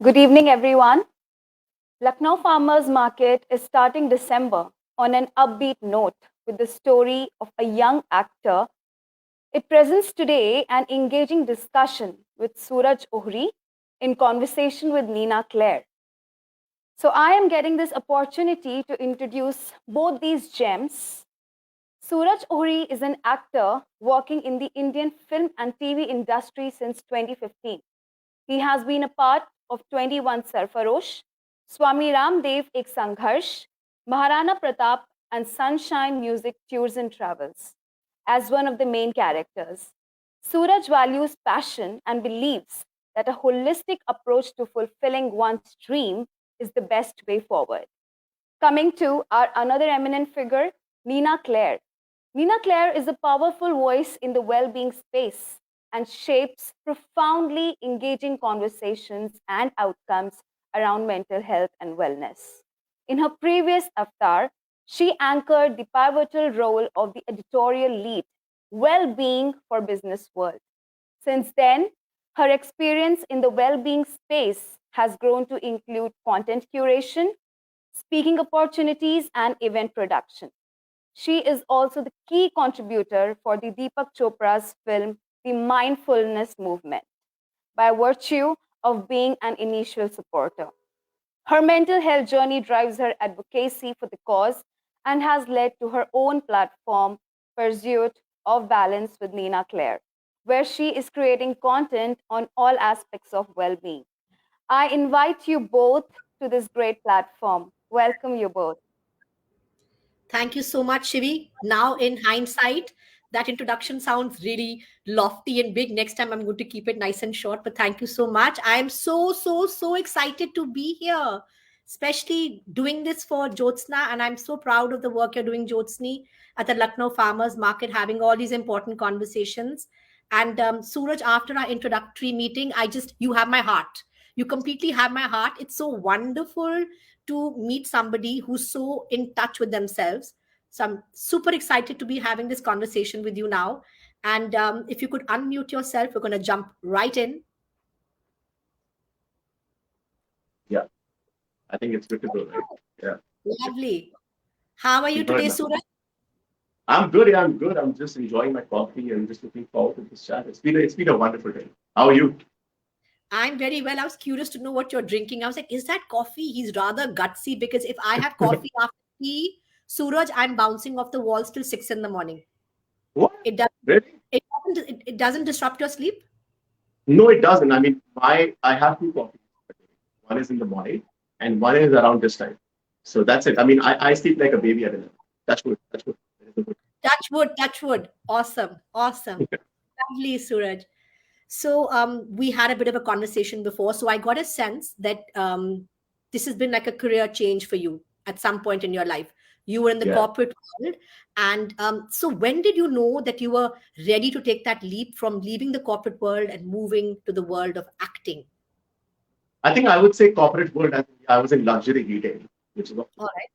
Good evening, everyone. Lucknow Farmers Market is starting December on an upbeat note with the story of a young actor. It presents today an engaging discussion with Sooraj Ohri in conversation with Nina Kler. So, I am getting this opportunity to introduce both these gems. Sooraj Ohri is an actor working in the Indian film and TV industry since 2015. He has been a part of 21 Sarfarosh, Swami Ramdev Ek Sangharsh, Maharana Pratap, and Sunshine Music Tours and Travels as one of the main characters. Suraj values passion and believes that a holistic approach to fulfilling one's dream is the best way forward. Coming to our another eminent figure, Nina Kler. Nina Kler is a powerful voice in the well being space and shapes profoundly engaging conversations and outcomes around mental health and wellness. In her previous avatar, she anchored the pivotal role of the editorial lead, well being for business world. Since then, her experience in the well being space has grown to include content curation, speaking opportunities, and event production. She is also the key contributor for the Deepak Chopra's film, The Mindfulness Movement, by virtue of being an initial supporter. Her mental health journey drives her advocacy for the cause and has led to her own platform, Pursuit of Balance with Nina Claire, where she is creating content on all aspects of well being. I invite you both to this great platform. Welcome you both. Thank you so much, Shivi. Now, in hindsight, that introduction sounds really lofty and big. Next time, I'm going to keep it nice and short. But thank you so much. I am so excited to be here, especially doing this for Jyotsna. And I'm so proud of the work you're doing, Jyotsni, at the Lucknow Farmers Market, having all these important conversations. And Suraj, after our introductory meeting, you have my heart. You completely have my heart. It's so wonderful to meet somebody who's so in touch with themselves. So I'm super excited to be having this conversation with you now. And if you could unmute yourself, we're going to jump right in. Yeah, I think it's good to go, right? Yeah. Lovely. How are you Superb, today, man. Suraj? I'm good. Yeah, I'm good. I'm just enjoying my coffee and just looking forward to this chat. It's been a wonderful day. How are you? I'm very well. I was curious to know what you're drinking. I was like, is that coffee? He's rather gutsy because if I have coffee after tea, Suraj, I'm bouncing off the walls till 6 in the morning. What? It does. Really? It doesn't disrupt your sleep. No, it doesn't. I mean, I have two coffees a day. One is in the morning and one is around this time. So that's it. I mean, I sleep like a baby at 11. That's good. That's good. That is a good. Touch wood, touch wood. Awesome, awesome. Lovely, Suraj. So we had a bit of a conversation before. So I got a sense that this has been like a career change for you at some point in your life. You were in the Yeah. corporate world. And so when did you know that you were ready to take that leap from leaving the corporate world and moving to the world of acting? I think I would say corporate world. I was in luxury retail, which is All right.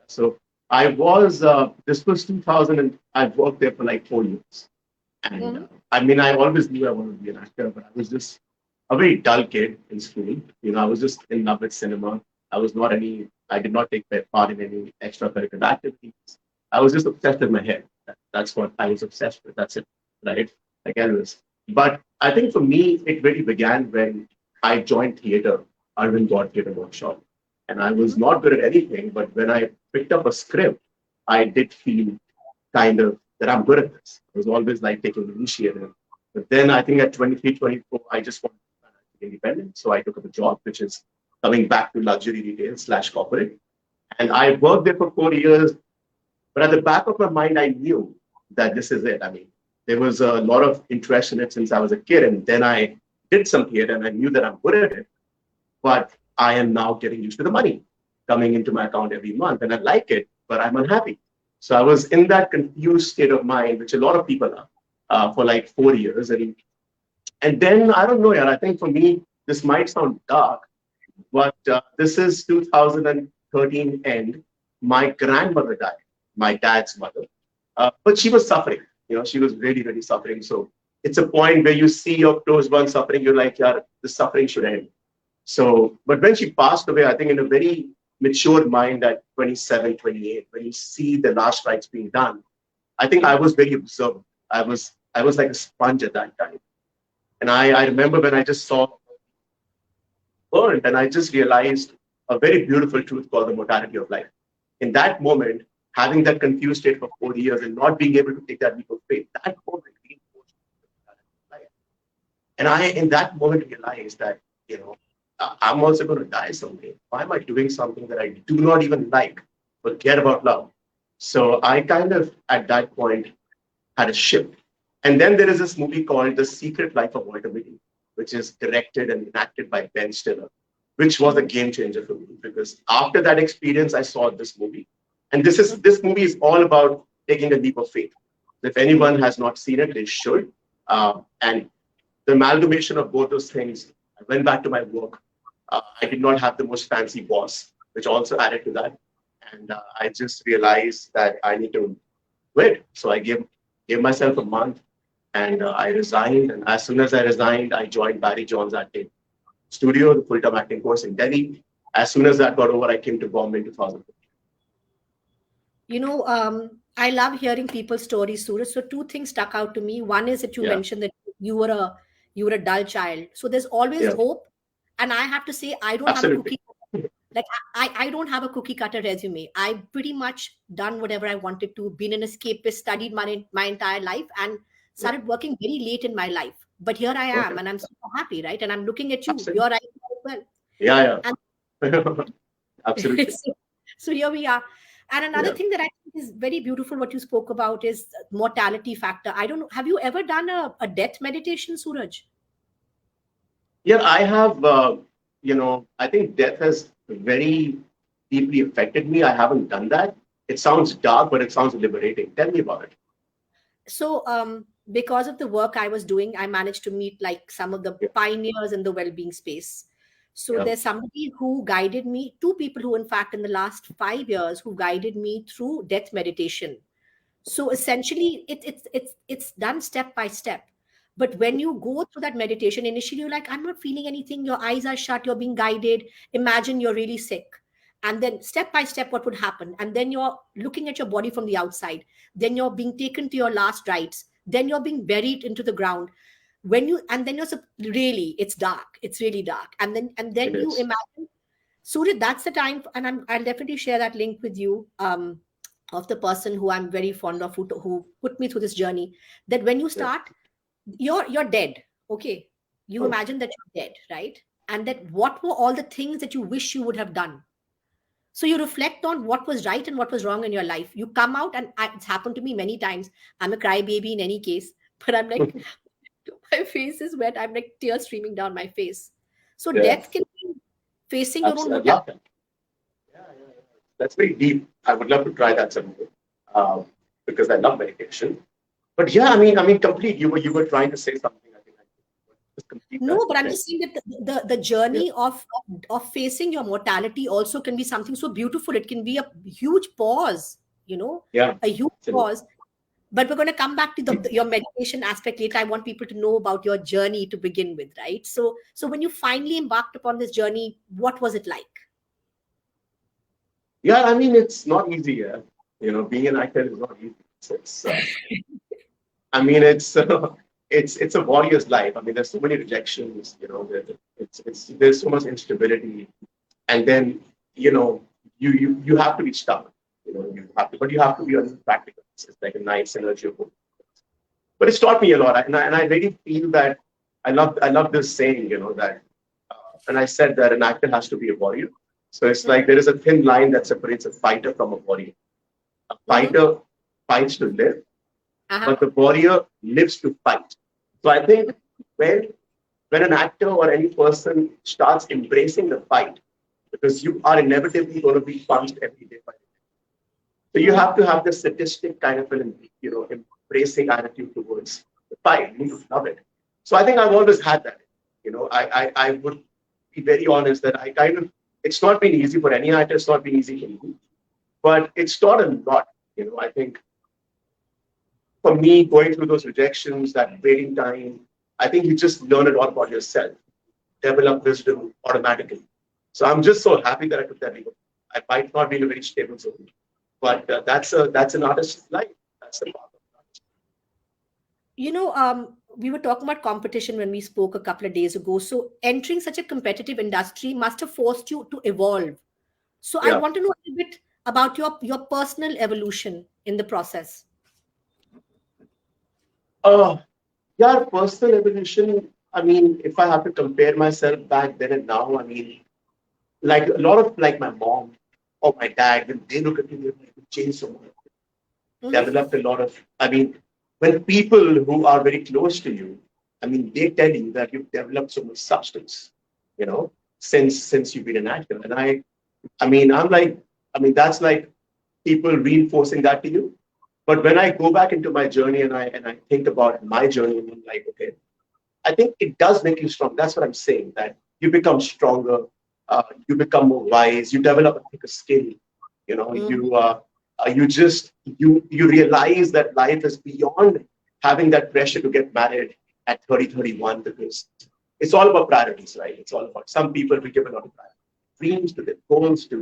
so I was. This was 2000, and I worked there for like 4 years. And Mhm. I mean, I always knew I wanted to be an actor, but I was just a very dull kid in school. You know, I was just in love with cinema. I did not take part in any extracurricular activities. I was just obsessed with my hair. That's what I was obsessed with. That's it, right? Like Elvis. But I think for me, it really began when I joined theater, Arvind God Theater Workshop. And I was Mhm. not good at anything, but when I picked up a script, I did feel kind of that I'm good at this. I was always like taking initiative. But then I think at 23, 24, I just wanted to be financially independent. So I took up a job, which is coming back to luxury retail slash corporate. And I worked there for 4 years. But at the back of my mind, I knew that this is it. I mean, there was a lot of interest in it since I was a kid. And then I did some theater and I knew that I'm good at it. But I am now getting used to the money coming into my account every month. And I like it, but I'm unhappy. So I was in that confused state of mind, which a lot of people are, for like 4 years. And then I don't know, yeah, I think for me, this might sound dark, but this is 2013 end. My grandmother died, my dad's mother, but she was suffering. You know, she was really suffering. So it's a point where you see your close one suffering. You're like, yeah, the suffering should end. So, but when she passed away, I think in a very mature mind at 27, 28, when you see the last rites being done, I think I was very observant. I was like a sponge at that time. And I remember when I just saw burned, and I just realized a very beautiful truth called the mortality of life. In that moment, having that confused state for 40 years and not being able to take that leap of faith, that moment reinforced the mortality of life. And I, in that moment, realized that, I'm also going to die someday. Why am I doing something that I do not even like? Forget about love. So I kind of, at that point, had a shift. And then there is this movie called The Secret Life of Walter Mitty, which is directed and enacted by Ben Stiller, which was a game changer for me because after that experience, I saw this movie. And this movie is all about taking a leap of faith. If anyone has not seen it, they should. And the amalgamation of both those things, I went back to my work. I did not have the most fancy boss, which also added to that. And I just realized that I need to quit. So I gave myself a month and I resigned. And as soon as I resigned, I joined Barry John's acting studio, the full-time acting course in Delhi. As soon as that got over, I came to Bombay in 2015. I love hearing people's stories, Suraj. So two things stuck out to me. One is that you Yeah, mentioned that you were a dull child. So there's always yeah, hope. And I have to say, I don't have a absolutely. cookie. Like I don't have a cookie cutter resume. I pretty much done whatever I wanted to, been an escapist, studied my entire life, and Yeah, started working very late in my life. But here I am, okay, and I'm super happy, right? And I'm looking at you. absolutely. You're right as well. Yeah, And yeah, absolutely. so here we are. And another Yeah. thing that I think is very beautiful, what you spoke about, is mortality factor. I don't know. Have you ever done a death meditation, Suraj? Yeah, I have, I think death has very deeply affected me. I haven't done that. It sounds dark, but it sounds liberating. Tell me about it. So because of the work I was doing, I managed to meet like some of the Yeah, pioneers in the well-being space. So yeah, there's somebody who guided me, two people who, in fact, in the last 5 years, who guided me through death meditation. So essentially it's done step by step. But when you go through that meditation, initially you're like, I'm not feeling anything, your eyes are shut, you're being guided, imagine you're really sick. And then step by step what would happen, and then you're looking at your body from the outside, then you're being taken to your last rites, then you're being buried into the ground. When you and then really, it's dark, it's really dark, and then it you is. imagine. Surya, that's the time, and I'll definitely share that link with you, of the person who I'm very fond of, who put me through this journey. That when you Yeah. start, you're dead. Okay, you Oh, imagine that you're dead, right? And that what were all the things that you wish you would have done. So you reflect on what was right and what was wrong in your life. You come out, and it's happened to me many times. I'm a crybaby in any case, but I'm like, my face is wet. I'm like tears streaming down my face. So yeah. death can be facing your own I mortality. love that. Yeah, yeah, yeah. That's very deep. I would love to try that someday um, because I love meditation. But yeah, I mean, complete. You were trying to say something. I think I just complete that. No, but I'm Okay. just saying that the Yeah. journey of facing your mortality also can be something so beautiful. It can be a huge pause, Yeah. a huge Absolutely. pause. But we're going to come back to your meditation aspect later. I want people to know about your journey to begin with, right? So when you finally embarked upon this journey, what was it like? Yeah. I mean, it's not easy. Yeah. Being an actor is not easy. I mean, it's a warrior's life. I mean, there's so many rejections. There's so much instability, and then you have to be stubborn. But you have to be practical. It's like a nice energy of hope. But it's taught me a lot, and I really feel that I love this saying. That, and I said that an actor has to be a warrior. So it's like there is a thin line that separates a fighter from a warrior. A Mm-hmm. fighter fights to live, Uh-huh. but the warrior lives to fight. So I think when an actor or any person starts embracing the fight, because you are inevitably going to be punched every day by day. So you Mm-hmm. have to have this sadistic kind of an embracing attitude towards the fight. You need to love it. So I think I've always had that. I would be very honest that I kind of, it's not been easy for any actor, it's not been easy for me, but it's taught a lot. I think for me, going through those rejections, that waiting time, I think you just learn it all about yourself. develop wisdom automatically. So I'm just so happy that I took that leap. I might not be in a very stable zone, but that's an artist's life. That's the part of it. We were talking about competition when we spoke a couple of days ago. So entering such a competitive industry must have forced you to evolve. So I Yeah. want to know a little bit about your personal evolution in the process. Uh, yeah, personal evolution. I mean, if I have to compare myself back then and now, I mean, like a lot of like my mom or my dad, when they look at me, they're like, "You changed so much." Mhm. Developed a lot of, I mean, when people who are very close to you, I mean, they tell you that you've developed so much substance, you know, since you've been an actor. And I mean, I'm like, I mean, that's like people reinforcing that to you. But when I go back into my journey and I think about my journey, and I'm like, okay, I think it does make you strong. That's what I'm saying. That you become stronger, you become more wise, you develop a thicker skin. You know, Mhm. you realize that life is beyond having that pressure to get married at 30, 31, because it's all about priorities, right? It's all about some people will give a lot of dreams to their goals, to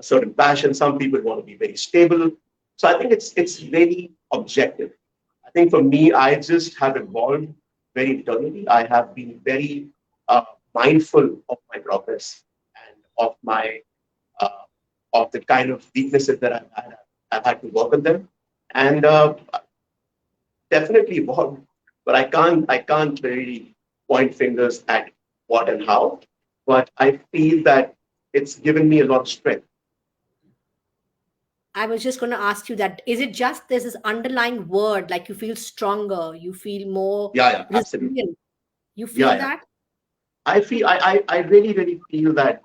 a certain passion. Some people want to be very stable. So I think it's really objective. I think for me, I just have evolved very internally. I have been very uh, mindful of my progress and uh, of the kind of weaknesses that I've had. I've had to work on them, and definitely evolved. But I can't really point fingers at what and how. But I feel that it's given me a lot of strength. I was just going to ask you that. Is it just there's this underlying word, like you feel stronger, you feel more Yeah, yeah, absolutely. resilient? You Yeah, feel yeah. that? I really, really feel that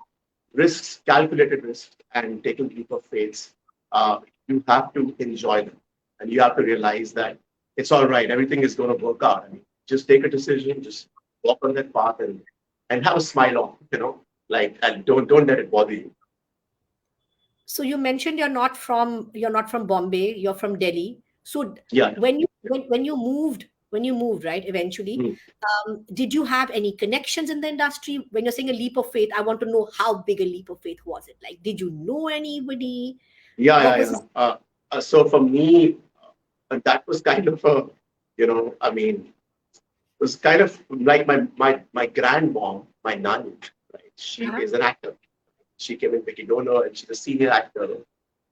risks, calculated risks, and taking leap of faith, you have to enjoy them, and you have to realize that it's all right. Everything is going to work out. I mean, just take a decision, just walk on that path, and have a smile on. Like, and don't let it bother you. So you mentioned you're not from Bombay, you're from Delhi. So Yeah. when you moved, right, eventually, Mm. did you have any connections in the industry? When you're saying a leap of faith, I want to know how big a leap of faith was it? Like, did you know anybody? Yeah, What yeah, was yeah. this? So for me, that was kind of a, I mean, it was kind of like my grandmom, my nan, right? She Uh-huh. is an actor. She came in Vicky Donor and she's a senior actor.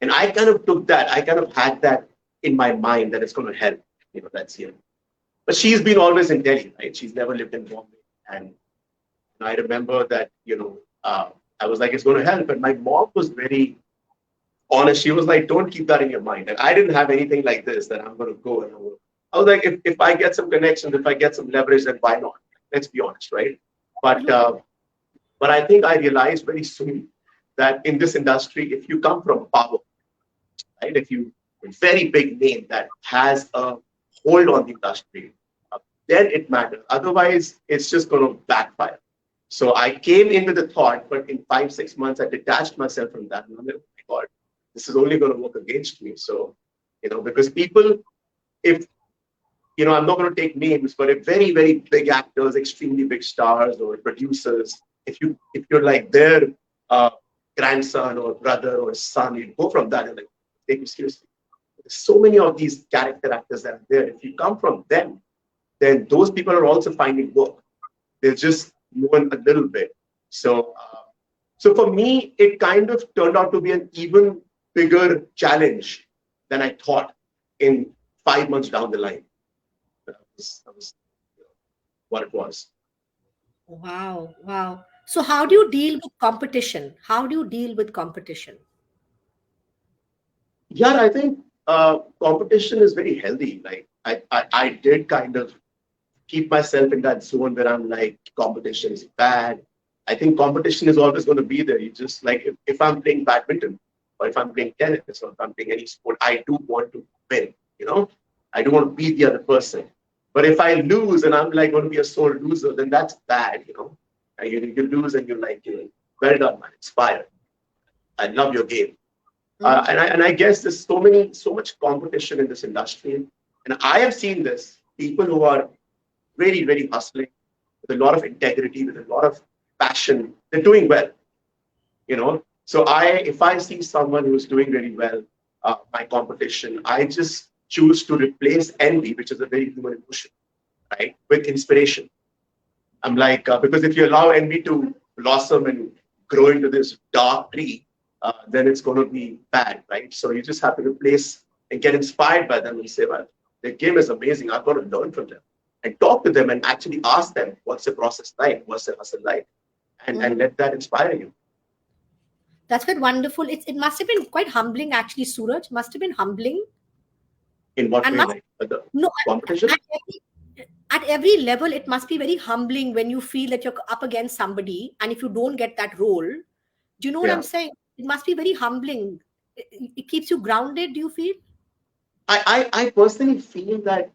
And I kind of took that, I kind of had that in my mind that it's going to help, that's here. But she's been always in Delhi, right? She's never lived in Bombay. And I remember that, I was like, it's going to help. And my mom was very honest. She was like, don't keep that in your mind. And I didn't have anything like this that I'm going to go and I was like, if I get some connections, if I get some leverage, then why not? Let's be honest, right? But Absolutely. but I think I realized very soon that in this industry, if you come from power, right, if you a very big name that has a hold on the industry, uh, then it matters. Otherwise, it's just going to backfire. So I came in with a thought, but in 5, 6 months, I detached myself from that. And I'm like, oh my God, this is only going to work against me. So, because people, if I'm not going to take names, but if very, very big actors, extremely big stars or producers, if you're like their uh, grandson or brother or son, you go from that and like take you seriously. There's so many of these character actors that are there. If you come from them, then those people are also finding work. They're just knowing a little bit. So for me, it kind of turned out to be an even bigger challenge than I thought in 5 months down the line. That was what it was. Wow, wow. So how do you deal with competition? How do you deal with competition? Yeah, I think competition is very healthy. Like I did kind of keep myself in that zone where I'm like, competition is bad. I think competition is always going to be there. You just like if I'm playing badminton or if I'm playing tennis or if I'm playing any sport, I do want to win, I do want to beat the other person. But if I lose and I'm like going to be a sore loser, then that's bad. And you lose and you're like, well done, man, inspired. I love your game. Mhm. And I guess there's so much competition in this industry. And I have seen this, people who are really, really hustling with a lot of integrity, with a lot of passion, they're doing well, you know. So if I see someone who's doing really well, my competition, I just choose to replace envy, which is a very human emotion, right, with inspiration. I'm like, because if you allow envy to blossom and grow into this dark tree, then it's going to be bad, right? So you just have to replace and get inspired by them and say, well, their game is amazing. I've got to learn from them and talk to them and actually ask them, what's the process like? What's the hustle like? And let that inspire you. That's quite wonderful. It must have been quite humbling, actually, Suraj. Must have been humbling. In what And way? must, Like the no, competition? at every level, it must be very humbling when you feel that you're up against somebody, and if you don't get that role, do you know what Yeah. I'm saying? It must be very humbling. It keeps you grounded, do you feel? I personally feel that,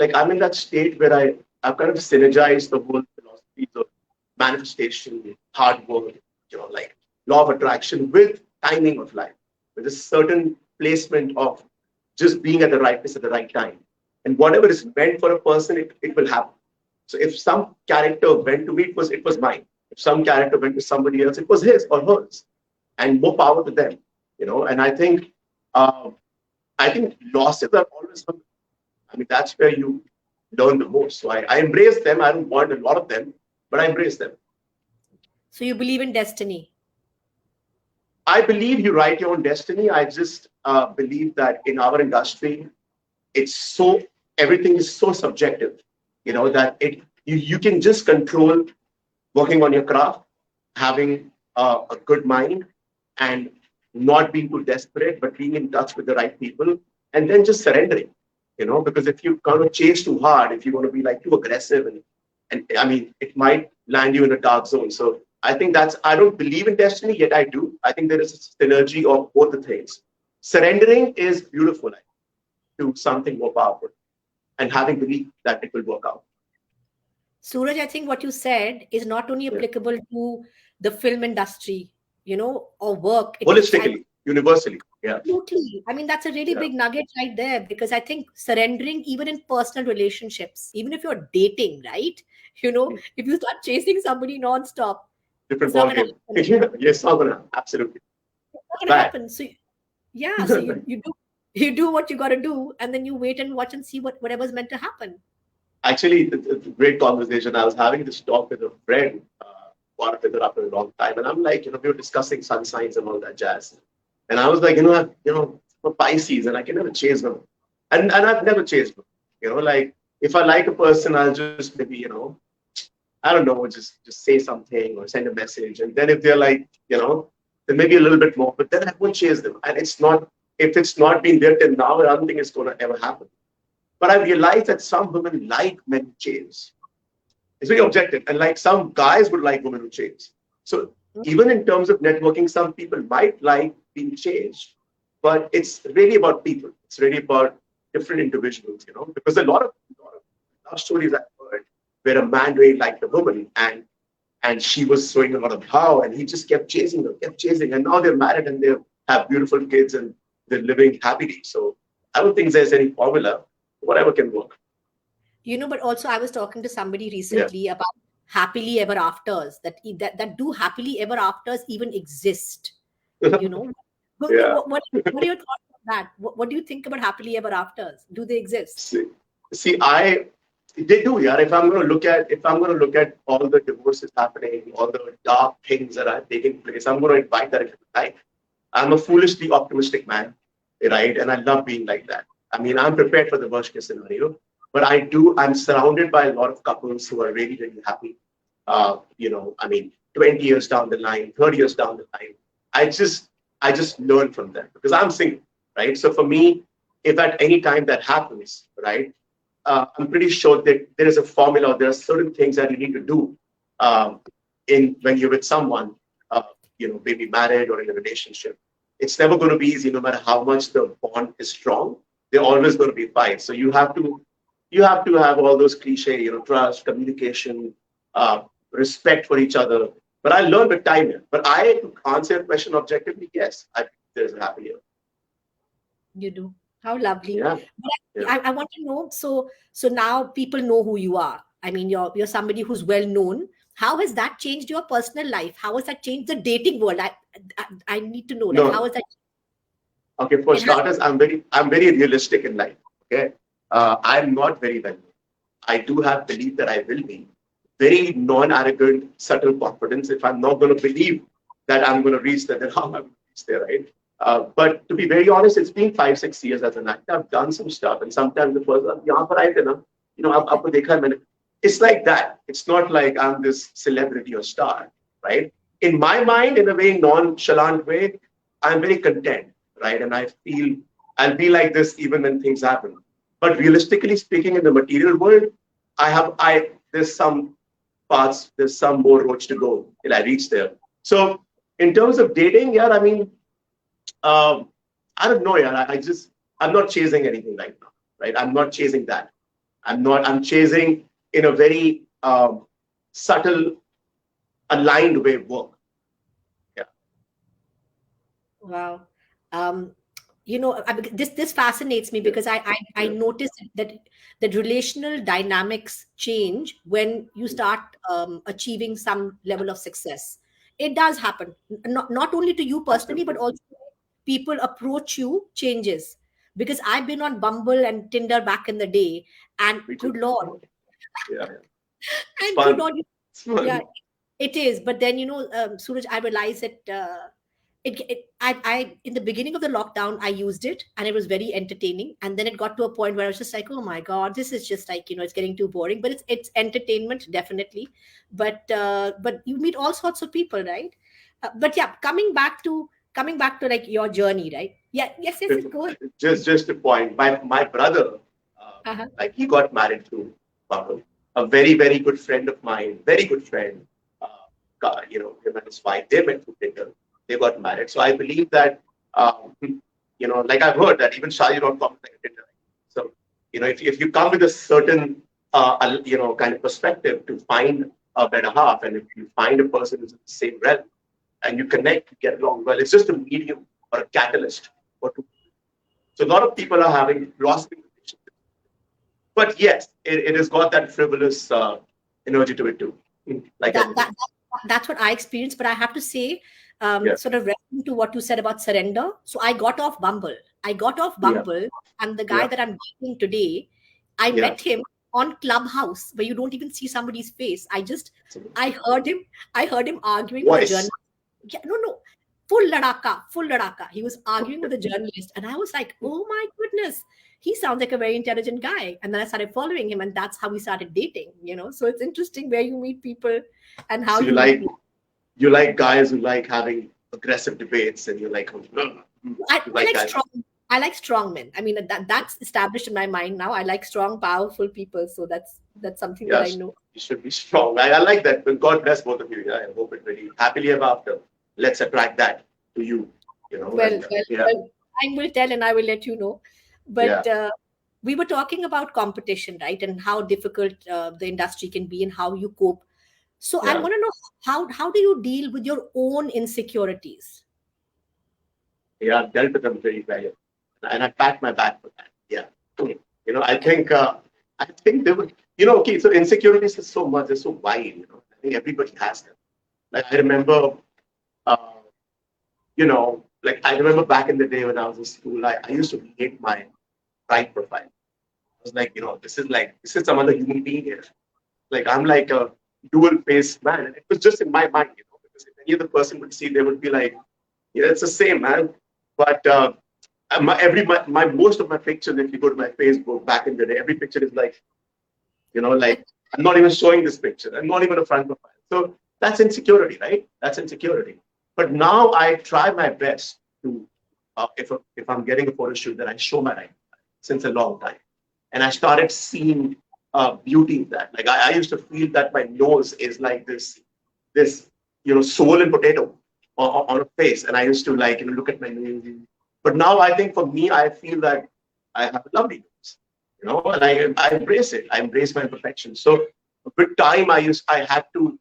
like I'm in that state where I've kind of synergized the whole philosophies of manifestation, hard work, like law of attraction with timing of life, with a certain placement of just being at the right place at the right time. And whatever is meant for a person, it will happen. So if some character went to me, it was mine. If some character went to somebody else, it was his or hers. And more power to them, and uh, I think losses are always fun. I mean, that's where you learn the most. So I embrace them. I don't want a lot of them, but I embrace them. So you believe in destiny? I believe you write your own destiny. I just believe that in our industry, it's so, everything is so subjective, that you can just control working on your craft, having a good mind, and not being too desperate, but being in touch with the right people, and then just surrendering. Because if you kind of chase too hard, if you want to be like too aggressive, and I mean, it might land you in a dark zone. So I think I don't believe in destiny, yet I do. I think there is a synergy of both the things. Surrendering is beautiful to something more powerful and having belief that it will work out. Suraj, I think what you said is not only Yeah. applicable to the film industry, or work. Holistically, universally. Yeah. Absolutely. I mean, that's a really Yeah. big nugget right there, because I think surrendering, even in personal relationships, even if you're dating, right? If you start chasing somebody nonstop, Different it's not ball going to game. happen. Yes, not gonna. Absolutely. It's not going to Bad. happen. So, yeah, so you do what you got to do, and then you wait and watch and see whatever's meant to happen. Actually, it's a great conversation. I was having this talk with a friend, caught up with her after a long time, and I'm like, we were discussing sun signs and all that jazz. And I was like, I'm a Pisces, and I can never chase them, and I've never chased them. Like if I like a person, I'll just maybe, I don't know, just say something or send a message, and then if they're like, then maybe a little bit more, but then I won't chase them. And if it's not been there till now, I don't think it's going to ever happen. But I realized that some women like men who chase. It's very objective. And like some guys would like women who chase. So even in terms of networking, some people might like being chased, but it's really about people. It's really about different individuals, because a lot of love stories I've heard where a man really liked a woman and she was showing a lot of how, and he just kept chasing her, kept chasing, and now they're married and they have beautiful kids and they're living happily. So I don't think there's any formula. Whatever can work. But also I was talking to somebody Yeah. recently about happily ever afters, that do happily ever afters even exist. you know what, Yeah. what are your thoughts on that? What do you think about happily ever afters? Do they exist? See, they do, yeah. If I'm going to look at all the divorces happening, all the dark things that are taking place, I'm going to invite that into my life. I'm a foolishly optimistic man, right? And I love being like that. I mean, I'm prepared for the worst case scenario, but I'm surrounded by a lot of couples who are really, really happy. I mean, 20 years down the line, 30 years down the line, I just, I just learn from them because I'm single, right? So for me, if at any time that happens, right, I'm pretty sure that there is a formula. There are certain things that you need to do um, in when you're with someone, maybe married or in a relationship. It's never going to be easy, no matter how much the bond is strong. They're always going to be fights. So you have to have all those cliche, trust, communication, respect for each other. But I learned with time here. But to answer your question objectively, yes, I think there's a happy year. You do. How lovely. Yeah, But yeah. I want to know, so now people know who you are. I mean, you're somebody who's well known. How has that changed your personal life? How has that changed the dating world? I need to know, like, how No. has that Okay, for enhanced? starters, I'm very realistic in life. Okay, I'm not very well. I do have belief that I will be very non-arrogant, subtle confidence. If I'm not going to believe that I'm going to reach there, then how am I going to reach there, right? But to be very honest, it's been 5, 6 years as an actor. I've done some stuff, and sometimes the person, "यहाँ पर आए थे ना, आपको देखा है मैंने." It's like that. It's not like I'm this celebrity or star, right? In my mind, in a very nonchalant way, I'm very content, right? And I feel I'll be like this even when things happen. But realistically speaking, in the material world, there's some parts, there's some more roads to go till I reach there. So in terms of dating, yeah, I mean, I don't know, yeah. I'm not chasing anything right now, right? I'm not chasing that. I'm chasing in a very subtle, aligned way work. Yeah. Wow. Um, this fascinates me because I Yeah. notice that relational dynamics change when you start achieving some level of success. It does happen, not only to you personally, but Absolutely. also people approach you changes. Because I've been on Bumble and Tinder back in the day, and Me good too. lord, Yeah. It's and good fun. lord, It's yeah, fun. it is. But then, Suraj, I realized that I in the beginning of the lockdown, I used it and it was very entertaining. And then it got to a point where I was just like, oh my God, this is just like, it's getting too boring. But it's entertainment, definitely. But you meet all sorts of people, right? But yeah, coming back to like your journey, right? Yeah, yes, go ahead. Just a point. My brother, Uh-huh. like he got married through Bumble. A very very good friend of mine, very good friend. Him and his wife, they met through Tinder. They got married. So I believe that, like I've heard that even Shaadi.com is like a Tinder. So if you come with a certain kind of perspective to find a better half, and if you find a person who's in the same realm and you connect, you get along well. It's just a medium or a catalyst for two. So a lot of people are having blossoming relationships. But yes, it has got that frivolous energy to it too, like that, everything. that that's what I experienced. But I have to say, Yeah, sort of referring to what you said about surrender. So I got off Bumble. yeah, And the guy yeah, that I'm dating today, I yeah. met him on Clubhouse, where you don't even see somebody's face. So, I heard him. I heard him arguing with a voice. journalist. Yeah, no, full ladaka. He was arguing with a journalist, and I was like, oh my goodness, he sounds like a very intelligent guy. And then I started following him, and that's how we started dating. So it's interesting where you meet people and how So you meet. you like guys who like having aggressive debates, and you're like, I, you I like like guys. strong. I like strong men. I mean, that's established in my mind now. I like strong, powerful people. So that's something that I Yes, know. you should be strong. I like that. But God bless both of you. Yeah, I hope it really happily ever after. Let's attract that to you. Well, And well, yeah, well. Time will tell, and I will let you know. yeah, But we were talking about competition, right, and how difficult the industry can be, and how you cope. So I yeah, want to know how do you deal with your own insecurities? yeah. I've dealt with them very well, and I pat my back for that. Yeah, I think they would. Okay. So insecurities is so much. They're so wide. I think everybody has them. Like I remember, uh, like I remember back in the day when I was in school, I used to hate my pride profile. I was like, this is some other human being here. Like I'm like a dual faced man. And it was just in my mind, because if any other person would see, they would be like, yeah, it's the same, man. But my most of my pictures, if you go to my Facebook back in the day, every picture is like I'm not even showing this picture. I'm not even a front profile. So that's insecurity, right? That's insecurity. But now I try my best to, if I'm getting a photo shoot, that I show my right since a long time, and I started seeing beauty in that. Like I used to feel that my nose is like this soul and potato on a face, and I used to like look at my nose. But now I think for me, I feel that I have a lovely nose, and I embrace it. I embrace my imperfections. So with time, I had to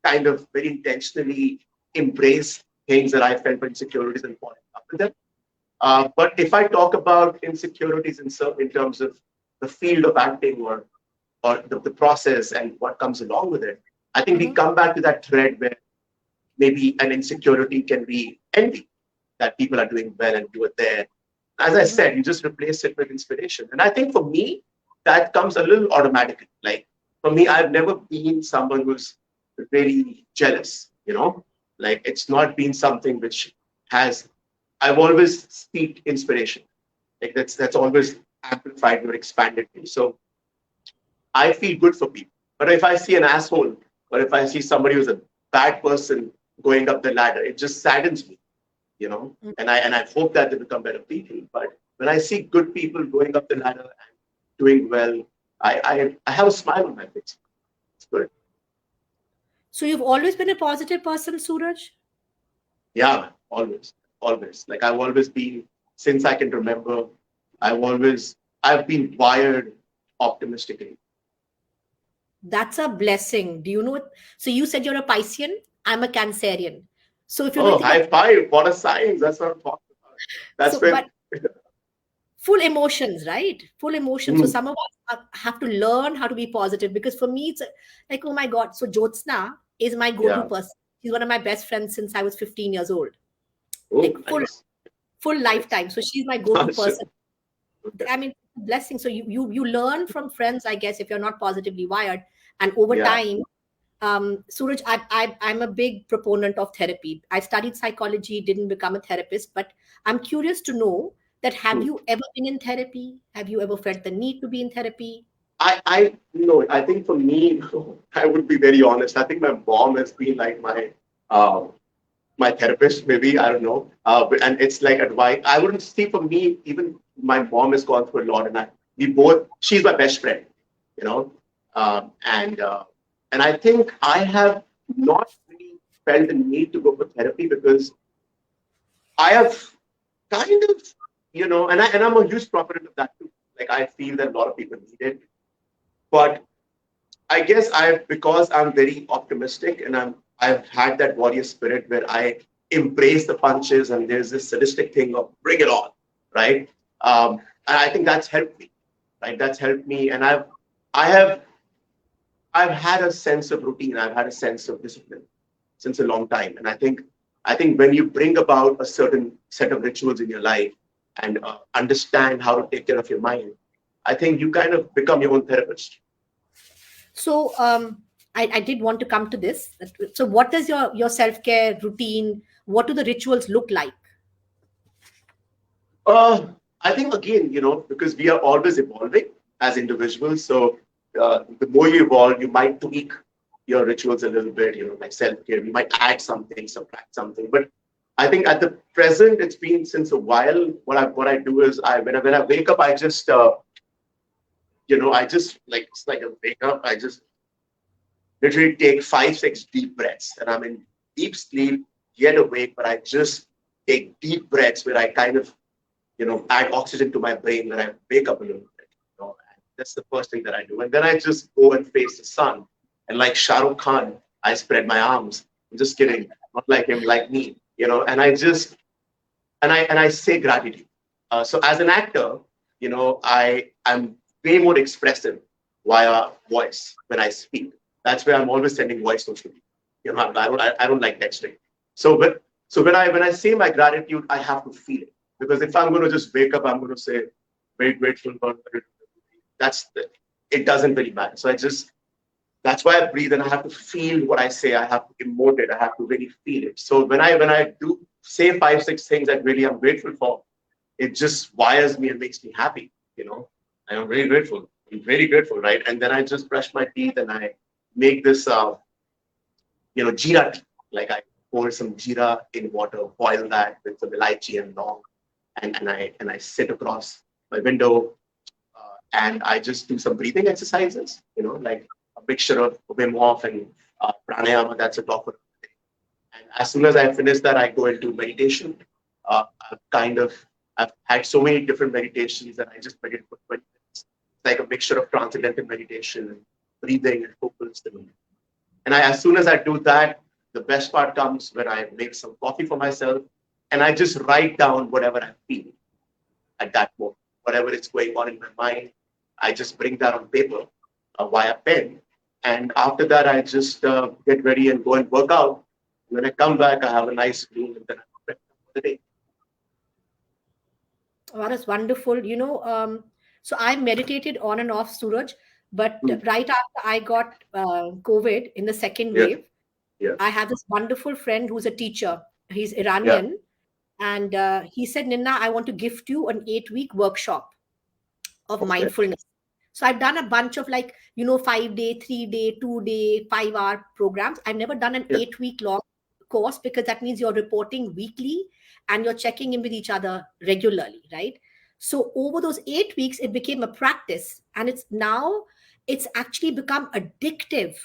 kind of very intentionally embrace things that I felt were insecurities and falling up with them. But if I talk about insecurities in terms of the field of acting, or the process and what comes along with it, I think we come back to that thread where maybe an insecurity can be envy that people are doing well and you are there. As I said, you just replace it with inspiration. And I think for me, that comes a little automatically. Like for me, I've never been someone who's very jealous, like it's not been something which has, I've always seeked inspiration. Like that's always amplified or expanded me. So I feel good for people. But if I see an asshole or if I see somebody who's a bad person going up the ladder, it just saddens me, and I hope that they become better people. But when I see good people going up the ladder and doing well, I have a smile on my face. It's good. So you've always been a positive person, Sooraj? Yeah, always, always. Like I've always been, since I can remember, I've been wired optimistically. That's a blessing. Do you know it? So you said you're a Piscean. I'm a Cancerian. So if you Oh, really think high five! What a science! That's what I'm talking about. That's so, where. but full emotions, right? Full emotions. So Mm, some of us have to learn how to be positive, because for me, it's like, oh my God. So Jyotsna is my go-to yeah. person. She's one of my best friends since I was 15 years old, Oh, like nice, full nice. lifetime. So she's my go-to Sure. person. Okay. I mean, blessing. So you learn from friends, I guess, if you're not positively wired. And over Yeah. time, Suraj, I'm a big proponent of therapy. I studied psychology, didn't become a therapist, but I'm curious to know that, have Hmm. you ever been in therapy? Have you ever felt the need to be in therapy? I no. I think for me, I would be very honest. I think my mom has been like uh, my therapist. Maybe I don't know. And it's like advice. I wouldn't see for me. Even my mom has gone through a lot, and we both. She's my best friend. You know, um, and uh, and I think I have not really felt the need to go for therapy because I have kind of, and I'm a huge proponent of that too. Like I feel that a lot of people need it, but I guess because I'm very optimistic and I've had that warrior spirit where I embrace the punches and there's this sadistic thing of bring it on, right? And I think that's helped me, right? That's helped me, and I have I've had a sense of routine. I've had a sense of discipline since a long time, and I think when you bring about a certain set of rituals in your life and understand how to take care of your mind, I think you kind of become your own therapist. So I did want to come to this. So what does your self-care routine, what do the rituals look like? Uh, I think again, because we are always evolving as individuals. So the more you evolve, you might tweak your rituals a little bit. Like self-care, we might add something, subtract something. But I think at the present, it's been since a while. What I do is when I wake up, I just like it's like a wake up. I just literally take 5, 6 deep breaths, and I'm in deep sleep, yet awake. But I just take deep breaths where I kind of add oxygen to my brain when I wake up a little bit. And that's the first thing that I do. And then I just go and face the sun. And like Shah Rukh Khan, I spread my arms. I'm just kidding. Not like him, like me. And I say gratitude. So as an actor, I'm way more expressive via voice when I speak. That's where I'm always sending voice notes to people. I don't like texting. So when I say my gratitude, I have to feel it. Because if I'm going to just wake up, I'm going to say, very grateful for it doesn't really matter. So that's why I breathe and I have to feel what I say. I have to emote it. I have to really feel it. So when I do say 5, 6 things that really I'm grateful for, it just wires me and makes me happy, and I'm very grateful. I'm very grateful, right? And then I just brush my teeth and I make this, jeera tea. Like I pour some jeera in water, boil that with some elaichi and long, and I sit across my window, and I just do some breathing exercises, like a mixture of Wim Hof and pranayama. That's a talk for today. And as soon as I finish that, I go into meditation. I've had so many different meditations that I just meditate for 20 minutes. It's like a mixture of transcendental meditation and breathing and focus. And as soon as I do that, the best part comes when I make some coffee for myself and I just write down whatever I feel at that moment, whatever is going on in my mind. I just bring that on paper via pen. And after that, I just get ready and go and work out. When I come back, I have a nice meal and then I'm prepared for the day. Oh, that is wonderful. So I meditated on and off, Suraj, but Hmm. right after I got COVID in the second Yes, wave, yes, I have this wonderful friend who's a teacher. He's yeah, Iranian, and he said, Nina, I want to gift you an 8-week workshop of okay, mindfulness. So I've done a bunch of, like, 5-day, 3-day, 2-day, 5-hour programs. I've never done an yeah, 8-week long course, because that means you're reporting weekly and you're checking in with each other regularly, right? So over those 8 weeks, it became a practice, and it's actually become addictive.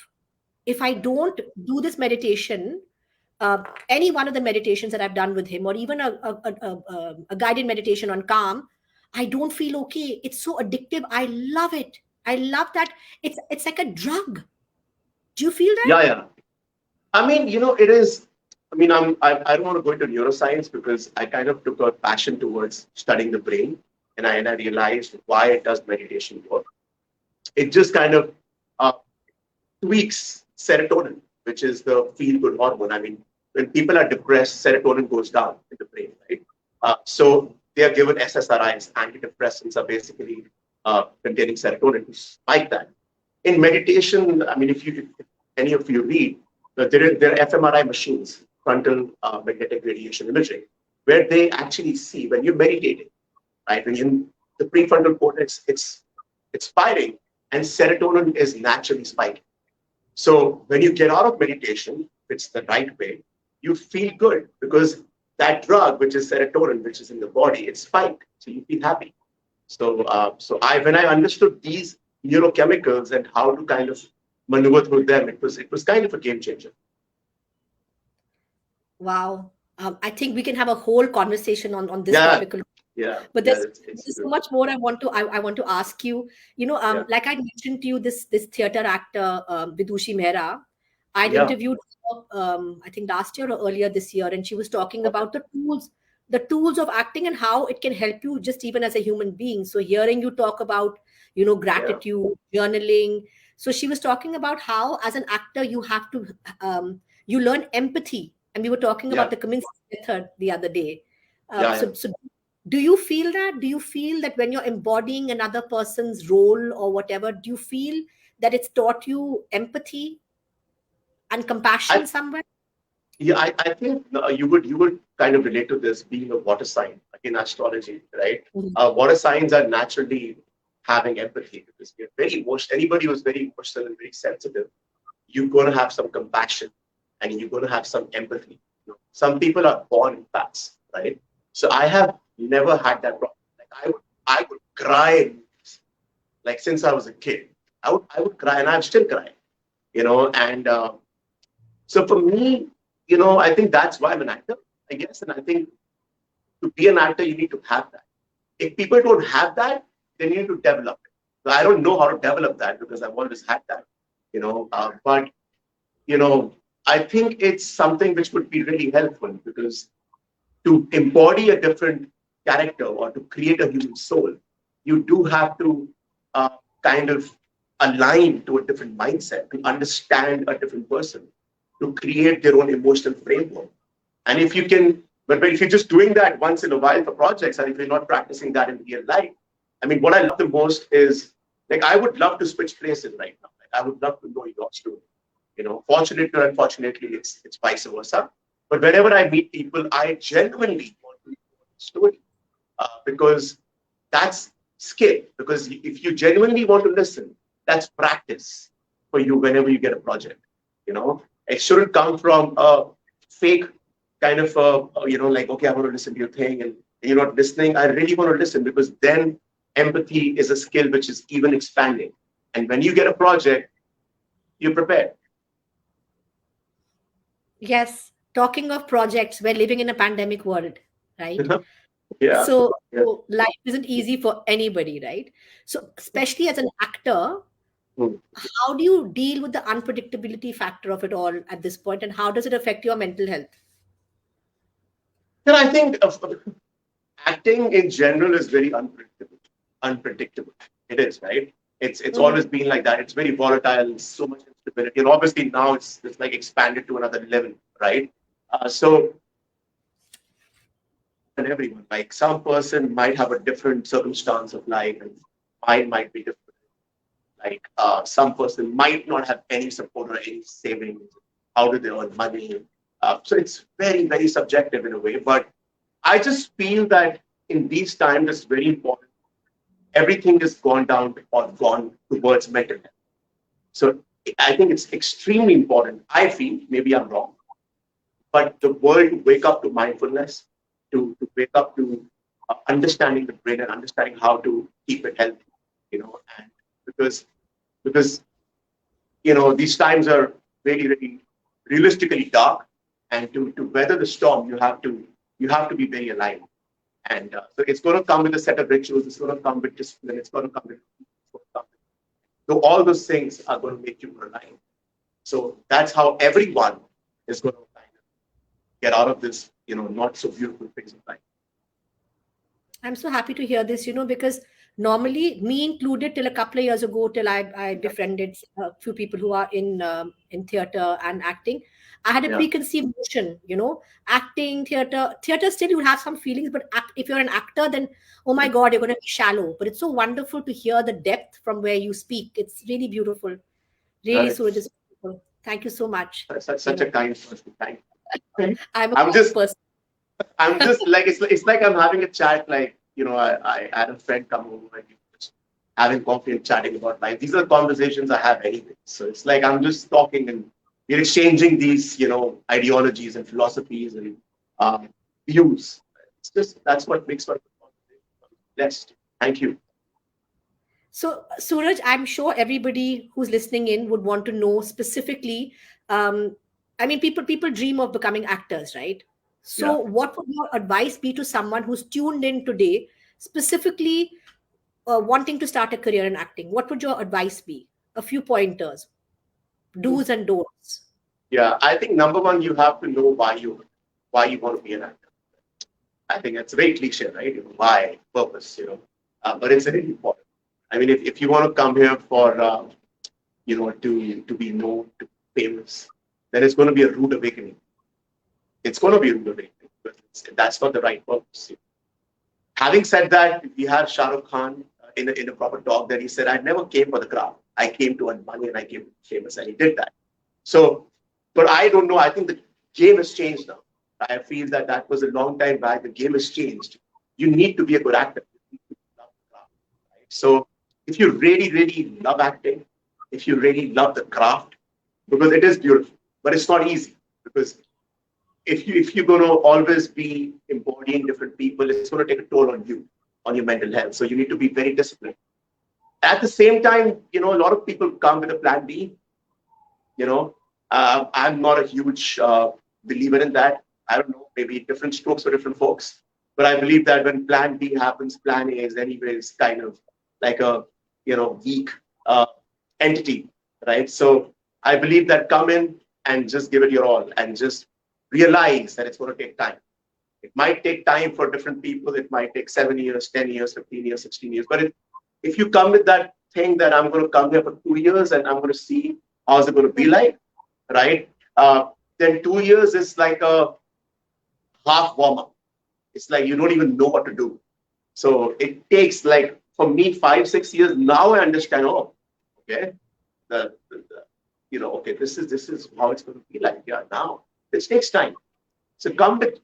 If I don't do this meditation, any one of the meditations that I've done with him, or even a guided meditation on calm, I don't feel okay. It's so addictive. I love it. I love that. It's like a drug. Do you feel that? yeah, yeah. I mean, it is. I mean, I don't want to go into neuroscience because I kind of took a passion towards studying the brain, and I realized why it does meditation work. It just kind of uh, tweaks serotonin, which is the feel good hormone. I mean, when people are depressed, serotonin goes down in the brain, right? So they are given SSRIs, antidepressants are basically containing serotonin to spike that. In meditation, I mean, if any of you read, there are fMRI machines, frontal magnetic radiation imaging, where they actually see when you're meditating, right? When you the prefrontal cortex, it's firing, and serotonin is naturally spiking. So when you get out of meditation, if it's the right way, you feel good because that drug, which is serotonin, which is in the body, it's spiked. So you feel happy. So when I understood these neurochemicals and how to kind of maneuver through them, it was kind of a game changer. Wow. I think we can have a whole conversation on this Yeah, topic. yeah, But yeah. It's there's so good. much more I want to ask you. Yeah, Like I mentioned to you, this theater actor, Vidushi Mehra, I'd yeah. interviewed her, I think last year or earlier this year, and she was talking Okay. about the tools of acting and how it can help you just even as a human being. So hearing you talk about, Yeah, gratitude, journaling. So she was talking about how as an actor you have to, you learn empathy, and we were talking about yeah, the Kaminsky method the other day. yeah, yeah. So do you feel that? Do you feel that when you're embodying another person's role or whatever, do you feel that it's taught you empathy and compassion I somewhere? Yeah, I think you would kind of relate to this being a water sign in astrology, right? Mhm. Water signs are naturally having empathy because we're very emotional. Anybody who's very emotional and very sensitive, you're going to have some compassion and you're going to have some empathy. Some people are born empaths, right? So I have never had that problem. Like I would cry like since I was a kid. I would cry and I'm still crying, and so for me, I think that's why I'm an actor, I guess. And I think to be an actor, you need to have that. If people don't have that, then you need to develop it. So I don't know how to develop that because I've always had that, but, you know, I think it's something which would be really helpful because to embody a different character or to create a human soul, you do have to uh, kind of align to a different mindset, to understand a different person, to create their own emotional framework. And if you can, but if you're just doing that once in a while for projects, and if you're not practicing that in real life, I mean, what I love the most is like I would love to switch places right now. Like, I would love to know your story. Fortunately or unfortunately, it's vice versa. But whenever I meet people, I genuinely want to know the story because that's skill. Because if you genuinely want to listen, that's practice for you whenever you get a project. It shouldn't come from a fake kind of like, okay, I want to listen to your thing, and you're not listening. I really want to listen because then empathy is a skill which is even expanding. And when you get a project, you're prepared. Yes. Talking of projects, we're living in a pandemic world, right? Yeah, So, yeah. so life isn't easy for anybody, right? So, especially as an actor, Hmm. how do you deal with the unpredictability factor of it all at this point, and how does it affect your mental health? Then I think acting in general is very unpredictable. Unpredictable. It is, right? It's Mhm. always been like that. It's very volatile. So much possibility. And obviously now it's like expanded to another level, right? So and everyone, like some person might have a different circumstance of life, and mine might be different. Like some person might not have any support or any savings. How do they earn money? So it's very, very subjective in a way. But I just feel that in these times, it's very important. Everything has gone down or gone towards mental health. So I think it's extremely important. I feel, maybe I'm wrong, but the world to wake up to mindfulness, to wake up to understanding the brain and understanding how to keep it healthy, and because these times are very, very realistically dark, and to weather the storm, you have to be very aligned. And so it's going to come with a set of rituals. It's going to come with discipline. It's going to come with. So all those things are going to make you aligned. So that's how everyone is going to kind of get out of this, not so beautiful phase of life. I'm so happy to hear this, because normally, me included, till a couple of years ago, till I befriended a few people who are in theater and acting, I had a Yeah. preconceived notion, acting, theater still you have some feelings, but if you're an actor, then oh my God, you're going to be shallow. But it's so wonderful to hear the depth from where you speak. It's really beautiful. Really, Suraj, It's is beautiful. Thank you so much. such a kind person. Thank you. I'm a I'm kind just person. I'm just like it's like I'm having a chat. Like I had a friend come over and we were just having coffee and chatting about life. These are conversations I have anyway. So it's like I'm just talking and we're exchanging these ideologies and philosophies and um, views. It's just that's what makes for a good conversation. Blessed. Thank you. So, Suraj, I'm sure everybody who's listening in would want to know specifically. Um, I mean, people dream of becoming actors, right? So, Yeah. what would your advice be to someone who's tuned in today, specifically wanting to start a career in acting? What would your advice be? A few pointers, do's and don'ts. Yeah. I think number one, you have to know why you want to be an actor. I think it's very cliche, right? Why, purpose, but it's really important. I mean, if you want to come here for, to be known, to be famous, then it's going to be a rude awakening. It's going to be a rude awakening because that's not the right purpose. Having said that, we have Shah Rukh Khan in a proper talk that he said, I never came for the crowd. I came to earn money and I came to be famous, and he did that. So, but I don't know. I think the game has changed now. I feel that was a long time back. The game has changed. You need to be a good actor. You need to love the craft, right? So if you really, really love acting, if you really love the craft, because it is beautiful, but it's not easy. Because if you're going to always be embodying different people, it's going to take a toll on you, on your mental health. So you need to be very disciplined. At the same time, a lot of people come with a plan B. I'm not a huge believer in that. I don't know, maybe different strokes for different folks. But I believe that when plan B happens, plan A is anyways kind of like a weak uh, entity, right? So I believe that come in and just give it your all and just realize that it's going to take time. It might take time for different people. It might take 7 years, 10 years, 15 years, 16 years. But if you come with that thing that I'm going to come here for 2 years and I'm going to see how's it going to be like, right? Then 2 years is like a half warm up. It's like you don't even know what to do. So it takes like for me 5, 6 years. Now I understand. Oh, okay, okay, this is how it's going to be like. Yeah, now this takes time. So come with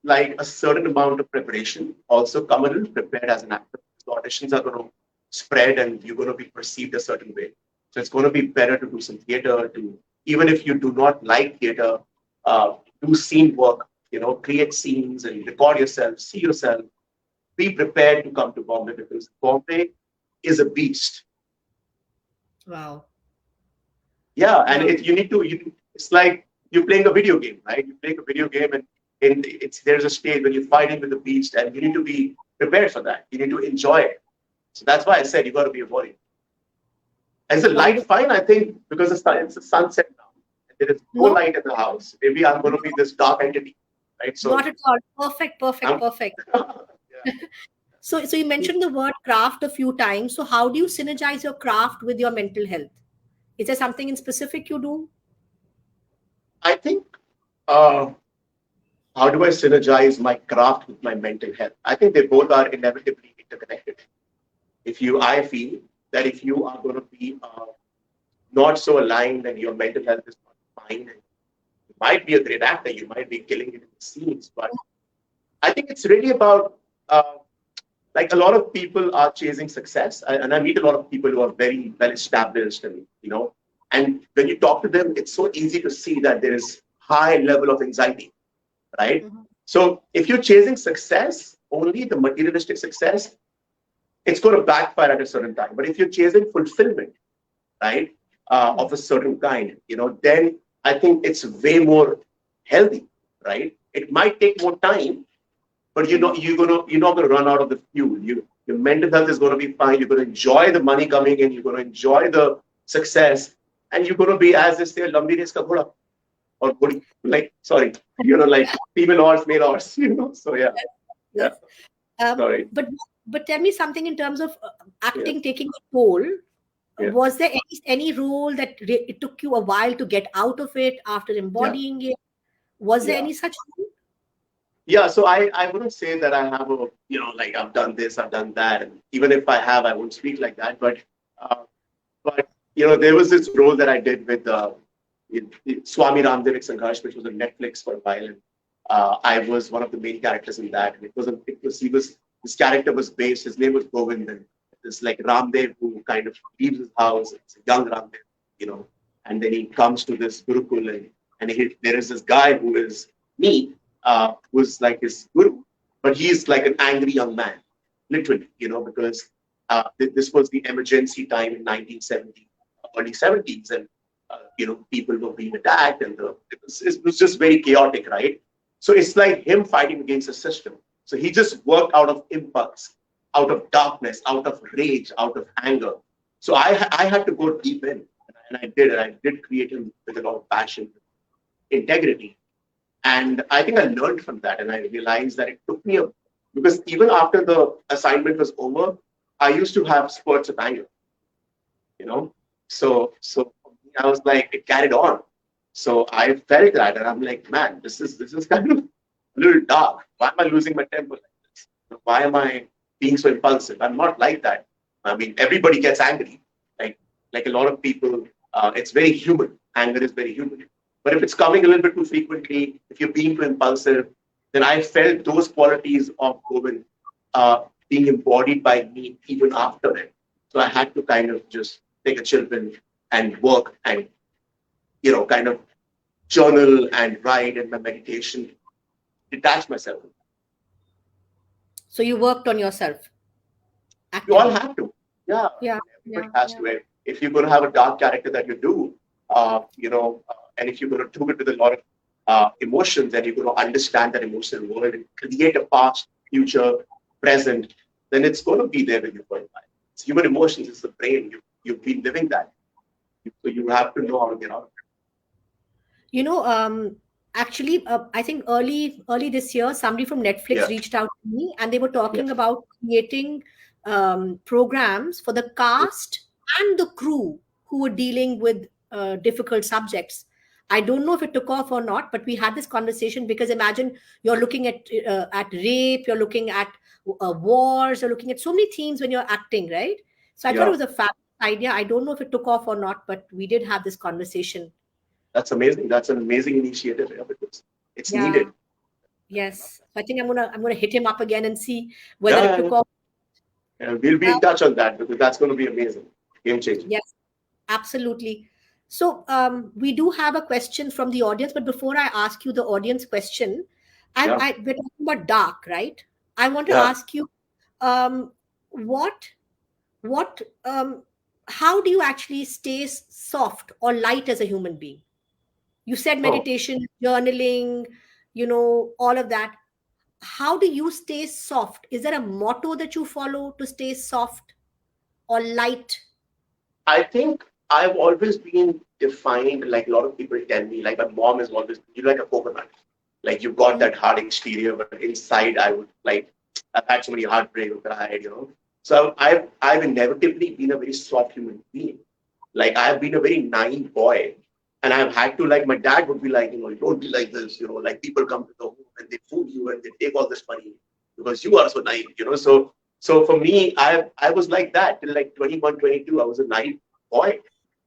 like a certain amount of preparation. Also come a little prepared as an actor. The auditions are going to spread and you're going to be perceived a certain way. So it's going to be better to do some theater. To even if you do not like theater, do scene work. Create scenes and record yourself. See yourself. Be prepared to come to Bombay because Bombay is a beast. Wow. Yeah, and Wow. it's like you're playing a video game, right? You're playing a video game and there's a stage when you're fighting with the beast and you need to be prepared for that. You need to enjoy it. So that's why I said you got to be a warrior. Is the light Wonderful. fine? I think because it's the sunset now. There is no No, light in the house. Maybe I'm going to be this dark entity, right? So not at all. Perfect, perfect, I'm, perfect. yeah. So you mentioned the word craft a few times. So how do you synergize your craft with your mental health? Is there something in specific you do? I think, uh, how do I synergize my craft with my mental health? I think they both are inevitably interconnected. I feel that if you are going to be not so aligned and your mental health is not fine, and you might be a great actor, you might be killing it in the scenes, but I think it's really about, like, a lot of people are chasing success, and I meet a lot of people who are very well established, and when you talk to them, it's so easy to see that there is high level of anxiety, right? Mhm. So if you're chasing success, only the materialistic success, it's going to backfire at a certain time. But if you're chasing fulfillment, right, of a certain kind, then I think it's way more healthy, right? It might take more time, but you're not gonna run out of the fuel. Your mental health is gonna be fine. You're gonna enjoy the money coming in. You're gonna enjoy the success, and you're gonna be, as they say, lambi race ka ghoda, or ghodi, like, sorry, like female horse, male horse. So yeah, yeah. Yes. Um, Sorry. but but tell me something in terms of Yeah, acting taking a toll. yeah, Was there any role that it took you a while to get out of it after yeah, embodying it? Was there yeah. any such role? Yeah, so I wouldn't say that I have a, like, I've done this, I've done that. And even if I have, I won't speak like that. Uh, but, there was this role that I did with Swami Ramdev Sangharsh, which was on Netflix for a while. And I was one of the main characters in that. And his character was based, his name was Govind. And this, like, Ramdev, who kind of leaves his house. It's a young Ramdev, and then he comes to this Gurukul, and there is this guy who is me, who's like his guru, but he's like an angry young man, literally, because this was the emergency time in 1970, early 70s, and people were being attacked, and it was just very chaotic, right? So it's like him fighting against the system. So he just worked out of impulse, out of darkness, out of rage, out of anger. So I had to go deep in, and I did, and I did create him with a lot of passion, integrity. And I think I learned from that, and I realized that it took me because even after the assignment was over, I used to have spurts of anger, you know. So for me, I was like, it carried on. So I felt that, and I'm like, man, this is kind of a little dark. Why am I losing my temper like this? Why am I being so impulsive? I'm not like that. I mean, everybody gets angry, like a lot of people. It's very human. Anger is very human. But if it's coming a little bit too frequently, if you're being too impulsive, then I felt those qualities of Govind being embodied by me even after it. So I had to kind of just take a chill pill and work and, kind of journal and write and my meditation, detach myself. So you worked on yourself You all actively. have to. Yeah, Yeah, everybody yeah, has yeah. to. If you're going to have a dark character that you do, and if you're going to do it with a lot of emotions, and you're going to understand that emotional world and create a past, future, present, then it's going to be there with you for a while. It's human emotions. It's the brain. You've been living that. So you have to know how to get out of it. You know, actually, I think early this year, somebody from Netflix Yeah, reached out to me, and they were yeah, talking about creating programs for the yeah, cast and the crew who were dealing with difficult subjects. I don't know if it took off or not, but we had this conversation because imagine you're looking at rape, you're looking at wars, you're looking at so many themes when you're acting, right? So I thought it yeah. was a fabulous idea. I don't know if it took off or not, but we did have this conversation. That's amazing. That's an amazing initiative. Yeah, because it's Yeah. needed. Yes. So I think I'm gonna hit him up again and see whether Yeah, it yeah, took yeah. off. Yeah, we'll be Uh, in touch on that because that's going to be amazing. Game changer. yes, absolutely. So we do have a question from the audience, but before I ask you the audience question, Yeah, we're talking about dark, right? I want to yeah. ask you, um, what what how do you actually stay soft or light as a human being? You said Oh, meditation, journaling, all of that. How do you stay soft? Is there a motto that you follow to stay soft or light? I think I've always been defined, like a lot of people tell me, like my mom is always, you're like a coconut. Like you've got Mhm. that hard exterior, but inside I would like, I've had so many heartbreaks, cried. So I've inevitably been a very soft human being. Like I've been a very naive boy, and I've had to, like, my dad would be like, don't be like this, like people come to the home and they fool you and they take all this money because you are so naive. So for me, I was like that till like 21, 22. I was a naive boy,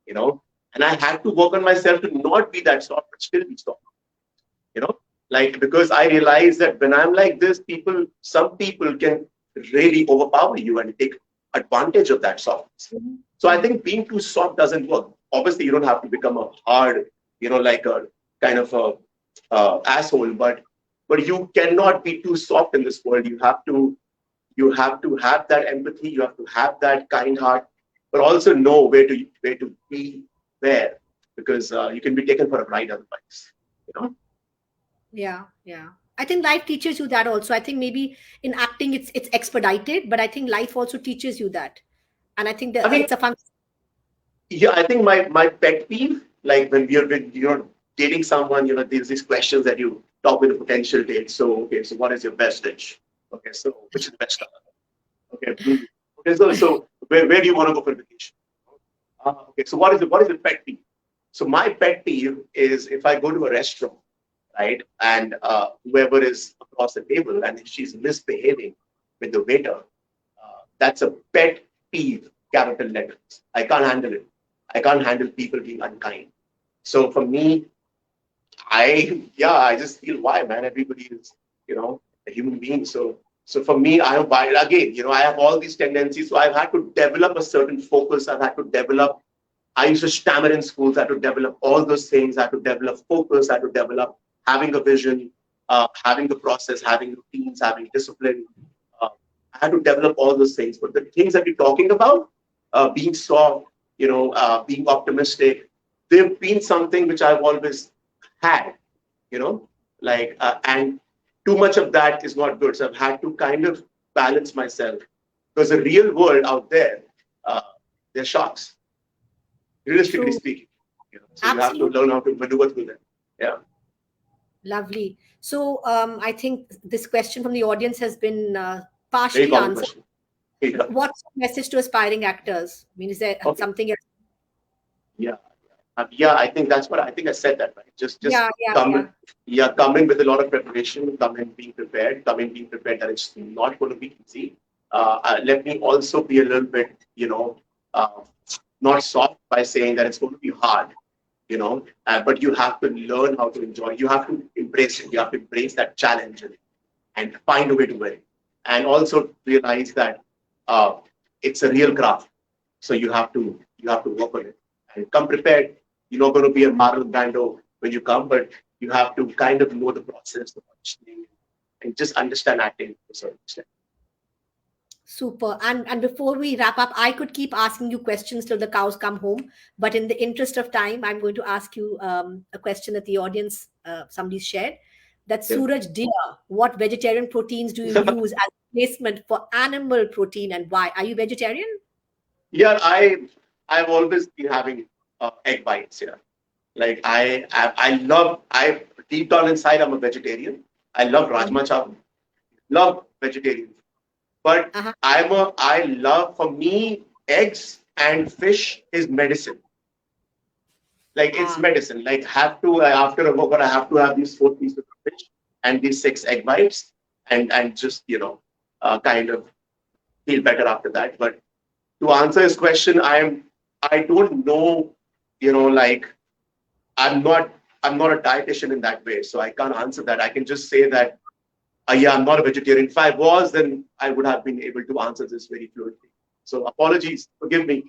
and I had to work on myself to not be that soft, but still be soft, you know, because I realized that when I'm like this, some people can really overpower you and take advantage of that softness. So I think being too soft doesn't work. Obviously, you don't have to become a hard, like a kind of a asshole, but you cannot be too soft in this world. You have to have that empathy. You have to have that kind heart, but also know where to be there, because you can be taken for a ride otherwise. Yeah, yeah. I think life teaches you that also. I think maybe in acting it's expedited, but I think life also teaches you that. And I think that I mean, it's a function. yeah, I think my pet peeve, like when you're dating someone, there's these questions that you talk with a potential date. So okay, so what is your best dish? Okay, so which is the best color? Okay, blue. Okay, so where do you want to go for vacation? Okay, so what is the pet peeve? So my pet peeve is if I go to a restaurant, right, and whoever is across the table and if she's misbehaving with the waiter, that's a pet peeve, capital letters. I can't handle it. I can't handle people being unkind. So for me, I just feel, why, man? Everybody is, a human being. So for me, I am wild again. I have all these tendencies. So I've had to develop a certain focus. I've had to develop. I used to stammer in schools. I had to develop all those things. I had to develop focus. I had to develop having a vision, having the process, having routines, having discipline. Uh, I had to develop all those things. But the things that you're talking about, being soft, being optimistic, they've been something which I've always had, and too much of that is not good. So I've had to kind of balance myself, because the real world out there, uh, they're sharks, realistically True. speaking. So you have to Absolutely. learn how to maneuver through them. Yeah. Lovely. So I think this question from the audience has been Very partially common answered. question. Yeah. What's the message to aspiring actors? I mean, is there Okay. something else? Yeah. Yeah. I think that's what I think I said that right. Just Yeah, yeah, come yeah. in. Yeah, come in with a lot of preparation. Come in being prepared. Come in being prepared that it's not going to be easy. Let me also be a little bit, uh, not soft by saying that it's going to be hard. But you have to learn how to enjoy. You have to embrace it. You have to embrace that challenge and find a way to win. And also realize that it's a real craft. So you have to work on it and come prepared. You're not going to be a Marlon Brando when you come, but you have to kind of know the process, the functioning, and just understand acting to a certain extent. Super. And before we wrap up, I could keep asking you questions till the cows come home. But in the interest of time, I'm going to ask you a question that the audience, somebody shared. That Yeah. Sooraj, dear, what vegetarian proteins do you use as replacement for animal protein and why? Are you vegetarian? Yeah, I've always been having egg bites. Yeah, like I love deep down inside I'm a vegetarian. I love Mhm. rajma chawal. Love vegetarian. But Uh-huh. I love, for me, eggs and fish is medicine. Like it's Ah, medicine. Like have to, after a workout, I have to have these 4 pieces of fish and these 6 egg whites, and just kind of feel better after that. But to answer his question, I don't know, like I'm not a dietitian in that way, so I can't answer that. I can just say that yeah, I'm not a vegetarian. If I was, then I would have been able to answer this very fluently. So apologies, forgive me.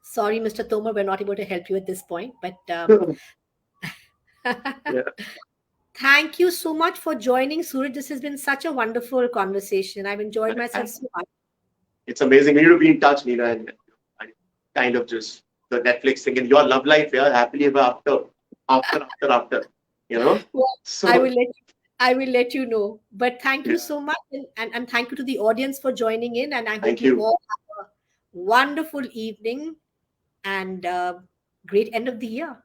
sorry, Mr. Tomar, we're not able to help you at this point. But Yeah, thank you so much for joining, Suraj. This has been such a wonderful conversation. I've enjoyed myself and so much. it's amazing. We need to be in touch, Nina, and I kind of just the Netflix thing in your love life, yeah, happily ever after, you know. Well, I So will let I will let you know. But thank you yeah, so much, and thank you to the audience for joining in. And I hope thank you you. all have a wonderful evening and great end of the year.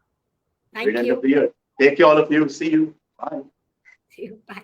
Great Thank end of you. the year. Take care, all of you. See you. Bye. See you. Bye.